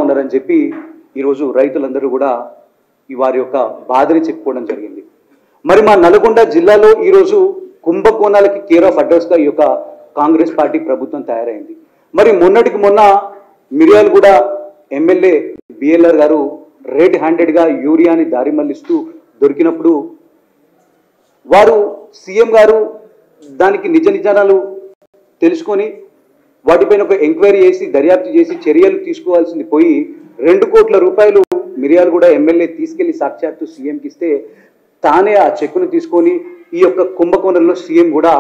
ఉన్నారని చెప్పి ఈరోజు రైతులందరూ కూడా వారి యొక్క బాధని చెప్పుకోవడం జరిగింది. మరి మా నల్గొండ జిల్లాలో ఈరోజు కుంభకోణాలకి కేర్ ఆఫ్ అడ్రస్గా ఈ యొక్క కాంగ్రెస్ పార్టీ ప్రభుత్వం తయారైంది. మరి మొన్నటికి మొన్న మిర్యాలగూడ ఎమ్మెల్యే బిఎల్ఆర్ గారు రెడ్ హ్యాండెడ్గా యూరియాని దారి మళ్లిస్తూ దొరికినప్పుడు వారు సీఎం గారు దానికి నిజ నిజాలు తెలుసుకొని వాటిపైన ఒక ఎంక్వైరీ చేసి దర్యాప్తు చేసి చర్యలు తీసుకోవాల్సింది పోయి 2 కోట్ల రూపాయలు మిర్యాలగూడ ఎమ్మెల్యే తీసుకెళ్లి సాక్షాత్తు సీఎంకి ఇస్తే తానే ఆ చెక్కును తీసుకొని ఈ యొక్క కుంభకోణంలో సీఎం కూడా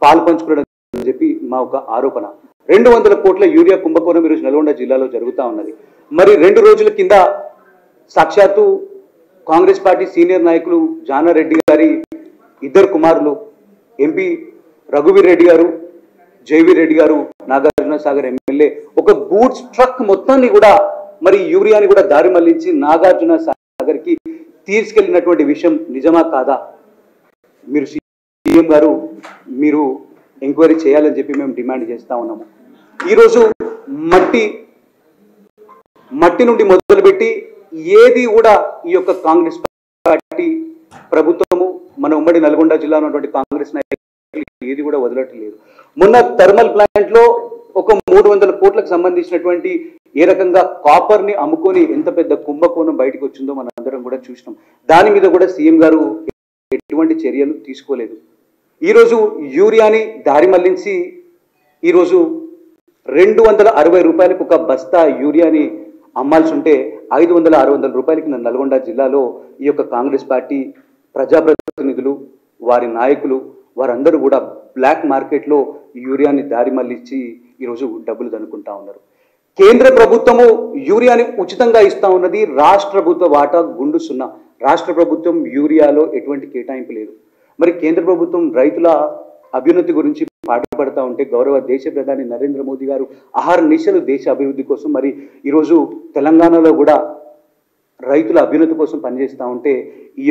పాలు పంచుకోవడం అని చెప్పి మా ఒక ఆరోపణ. 200 కోట్ల యూరియా కుంభకోణం ఈరోజు నల్గొండ జిల్లాలో జరుగుతూ ఉన్నది. మరి 2 రోజుల కింద సాక్షాత్తు కాంగ్రెస్ పార్టీ సీనియర్ నాయకులు జానారెడ్డి గారి 2 కుమారులు ఎంపీ రఘువీర్ రెడ్డి గారు, జైవీర్ రెడ్డి గారు, నాగార్జున సాగర్ ఎమ్మెల్యే ఒక గూడ్స్ ట్రక్ మొత్తాన్ని కూడా మరి యూరియాని కూడా దారి మళ్లించి నాగార్జున సాగర్కి తీసుకెళ్లినటువంటి విషయం నిజమా కాదా? మీరు సీఎం గారు మీరు ఎంక్వైరీ చేయాలని చెప్పి మేము డిమాండ్ చేస్తా ఉన్నాము. ఈరోజు మట్టి నుండి మొదలుపెట్టి ఏది కూడా ఈ యొక్క కాంగ్రెస్ పార్టీ ప్రభుత్వము మన ఉమ్మడి నల్గొండ జిల్లాలో ఉన్నటువంటి కాంగ్రెస్ నాయకులు ఏది కూడా వదలట్లేదు. మొన్న థర్మల్ ప్లాంట్ లో ఒక 300 కోట్లకు సంబంధించినటువంటి ఏ రకంగా కాపర్ ని అమ్ముకొని ఎంత పెద్ద కుంభకోణం బయటకు వచ్చిందో మనం అందరం కూడా చూసినాం. దాని మీద కూడా సీఎం గారు ఎటువంటి చర్యలు తీసుకోలేదు. ఈరోజు యూరియాని దారి మళ్లించి ఈరోజు 260 రూపాయలకు ఒక బస్తా యూరియాని అమ్మాల్సి ఉంటే 500-600 రూపాయలకి నల్గొండ జిల్లాలో ఈ యొక్క కాంగ్రెస్ పార్టీ ప్రజాప్రతినిధులు వారి నాయకులు వారందరూ కూడా బ్లాక్ మార్కెట్లో యూరియాని దారి మళ్లించి ఈరోజు డబ్బులు దనుకుంటా ఉన్నారు. కేంద్ర ప్రభుత్వము యూరియాని ఉచితంగా ఇస్తా ఉన్నది, రాష్ట్ర ప్రభుత్వ వాటా గుండు 0. రాష్ట్ర ప్రభుత్వం యూరియాలో ఎటువంటి కేటాయింపు లేదు. మరి కేంద్ర ప్రభుత్వం రైతుల అభ్యున్నతి గురించి పాటుపడతా ఉంటే గౌరవ దేశ ప్రధాని నరేంద్ర మోదీ గారు అహర్నిశలు దేశ అభివృద్ధి కోసం మరి ఈరోజు తెలంగాణలో కూడా రైతుల అభ్యున్నతి కోసం పనిచేస్తూ ఉంటే ఈ